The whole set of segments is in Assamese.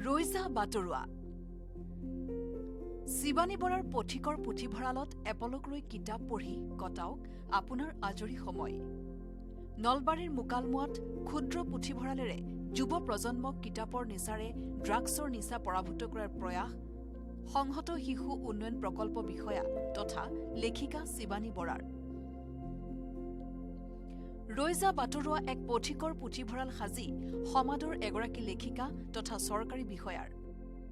ৰৈজা বাটৰুৱা শিৱানী বৰাৰ পথিকৰ পুথিভঁৰালত এপলক ৰৈ কিতাপ পঢ়ি কটাওক আপোনাৰ আজৰি সময়। নলবাৰীৰ মুকালমুৱাত ক্ষুদ্ৰ পুথিভঁৰালেৰে যুৱ প্ৰজন্মক কিতাপৰ নিচাৰে ড্ৰাগছৰ নিচা পৰাভূত কৰাৰ প্ৰয়াস সংহত শিশু উন্নয়ন প্ৰকল্প বিষয়া তথা লেখিকা শিৱানী বৰাৰ। ৰৈজা বাটৰুৱা এক পথিকৰ পুথিভঁৰাল সাজি সমাদৰ এগৰাকী লেখিকা তথা চৰকাৰী বিষয়াৰ।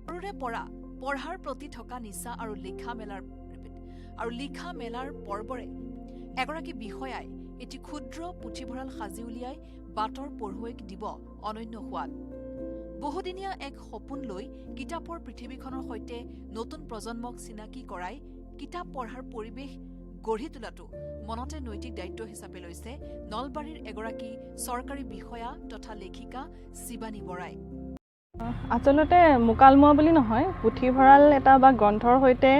সৰুৰে পৰা পঢ়াৰ প্ৰতি থকা নিচা আৰু লিখা মেলাৰ পৰ্বৰে এগৰাকী বিষয়াই এটি ক্ষুদ্ৰ পুথিভঁৰাল সাজি উলিয়াই বাটৰ পঢ়ুৱৈক দিব অনন্য সোৱাদ। বহুদিনীয়া এক সপোন লৈ কিতাপৰ পৃথিৱীখনৰ সৈতে নতুন প্ৰজন্মক চিনাকি কৰাই কিতাপ পঢ়াৰ পৰিৱেশ গঢ়ি তোলাটো মনতে নৈতিক দায়িত্ব হিচাপে লৈছে নলবাৰীৰ এগৰাকী চৰকাৰী বিষয়া তথা লেখিকা শিৱানী বৰাই। আচলতে মুকালমুৱা বুলি নহয়, পুথিভঁৰাল এটা বা গ্ৰন্থৰ সৈতে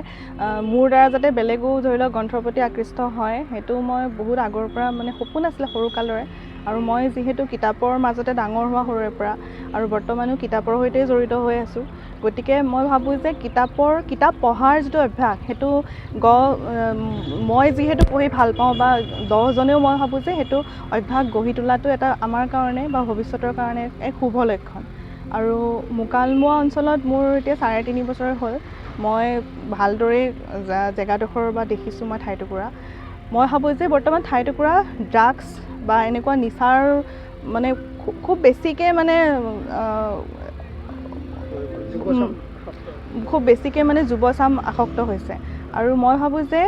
মোৰ দ্বাৰা যাতে বেলেগো ধৰি লওক গ্ৰন্থৰ প্ৰতি আকৃষ্ট হয়, সেইটো মই বহুত আগৰ পৰা সপোন আছিলে সৰুকালৰে। আৰু মই যিহেতু কিতাপৰ মাজতে ডাঙৰ হোৱা সৰুৰে পৰা আৰু বৰ্তমানো কিতাপৰ সৈতে জড়িত হৈ আছোঁ, গতিকে মই ভাবোঁ যে কিতাপ পঢ়াৰ যিটো অভ্যাস সেইটো মই যিহেতু পঢ়ি ভাল পাওঁ বা 10জনেও মই ভাবোঁ যে সেইটো অভ্যাস গঢ়ি তোলাটো এটা আমাৰ কাৰণে বা ভৱিষ্যতৰ কাৰণে এক শুভ লক্ষণ। আৰু মুকালমুৱা অঞ্চলত মোৰ এতিয়া 3.5 বছৰ হ'ল। মই ভালদৰে জেগাডোখৰ বা দেখিছোঁ মই ঠাইটুকুৰা। মই ভাবোঁ যে বৰ্তমান ঠাইটুকুৰা ড্ৰাগছ বা এনেকুৱা নিচাৰ খুব বেছিকৈ যুৱচাম আসক্ত হৈছে। আৰু মই ভাবোঁ যে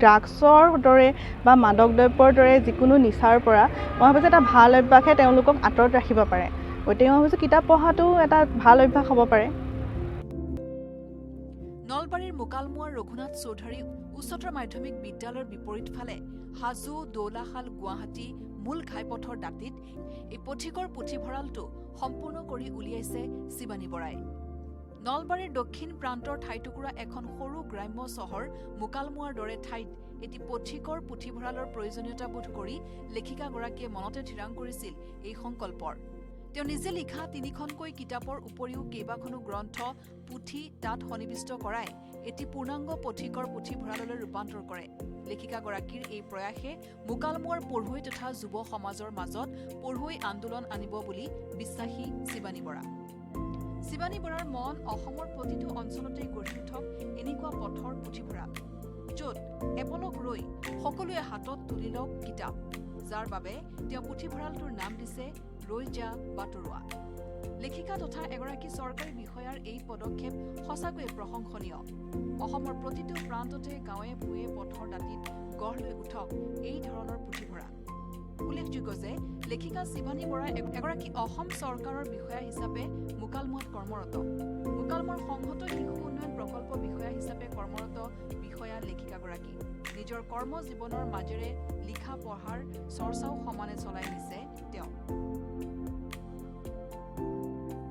ড্ৰাগছৰ দৰে বা মাদক দ্ৰব্যৰ দৰে যিকোনো নিচাৰ পৰা মই ভাবোঁ যে এটা ভাল অভ্যাসে তেওঁলোকক আঁতৰত ৰাখিব পাৰে। গতিকে মই ভাবিছোঁ কিতাপ পঢ়াটো এটা ভাল অভ্যাস হ'ব পাৰে। নলবাৰীৰ মুকালমুৱাৰ ৰঘুনাথ চৌধুৰী উচ্চতৰ মাধ্যমিক বিদ্যালয়ৰ বিপৰীত ফালে হাজো দৌলাশাল গুৱাহাটী মূল ঘাইপথৰ দাঁতিত এই পথিকৰ পুথিভঁৰালটো সম্পূৰ্ণ কৰি উলিয়াইছে শিৱানী বৰাই। নলবাৰীৰ দক্ষিণ প্ৰান্তৰ ঠাইটুকুৰা এখন সৰু গ্ৰাম্য চহৰ মুকালমুৱাৰ দৰে ঠাইত এটি পথিকৰ পুথিভঁৰালৰ প্ৰয়োজনীয়তা বোধ কৰি লেখিকাগৰাকীয়ে মনতে থিৰাং কৰিছিল এই সংকল্পৰ। তেওঁ নিজে লিখা 3খনকৈ কিতাপৰ উপৰিও কেইবাখনো গ্ৰন্থ পুথি তাত সন্নিৱিষ্ট কৰাই এটি পূৰ্ণাংগ পথিকৰ পুথিভঁৰাললৈ ৰূপান্তৰ কৰে। লেখিকাগৰাকীৰ এই প্ৰয়াসে মুকালমুৱাৰ পঢ়ুৱৈ তথা যুৱ সমাজৰ মাজত পঢ়ুৱৈ আন্দোলন আনিব বুলি বিশ্বাসী শিৱানী বৰা। শিৱানী বৰাৰ মন অসমৰ প্ৰতিটো অঞ্চলতে গঢ়ি উঠক এনেকুৱা পথৰ পুথিভঁৰাল, য'ত এপলক ৰৈ সকলোৱে হাতত তুলি লওক কিতাপ, যাৰ বাবে তেওঁ পুথিভঁৰালটোৰ নাম দিছে ৰৈজা বাটৰুৱা। লেখিকা তথা এগৰাকী চৰকাৰী বিষয়াৰ এই পদক্ষেপ সঁচাকৈয়ে প্ৰশংসনীয়। অসমৰ প্ৰতিটো প্ৰান্ততে গাঁৱে ভূঞে পথৰ দাঁতিত গঢ় লৈ উঠক এই ধৰণৰ পুথিভঁৰাল। উল্লেখযোগ্য যে লেখিকা শিৱানী বৰা এগৰাকী অসম চৰকাৰৰ বিষয়া হিচাপে মুকালমুৱাত কৰ্মৰত। মুকালমুৱাৰ সংহত শিশু উন্নয়ন প্ৰকল্প বিষয়া হিচাপে কৰ্মৰত বিষয়া লেখিকাগৰাকী নিজৰ কৰ্মজীৱনৰ মাজেৰে লিখা পঢ়াৰ চৰ্চাও সমানে চলাই নিছে তেওঁ।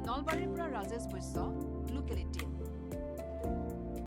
নলবাৰীৰ পৰা ৰাজেশ বৈশ্য, লোকেল 18।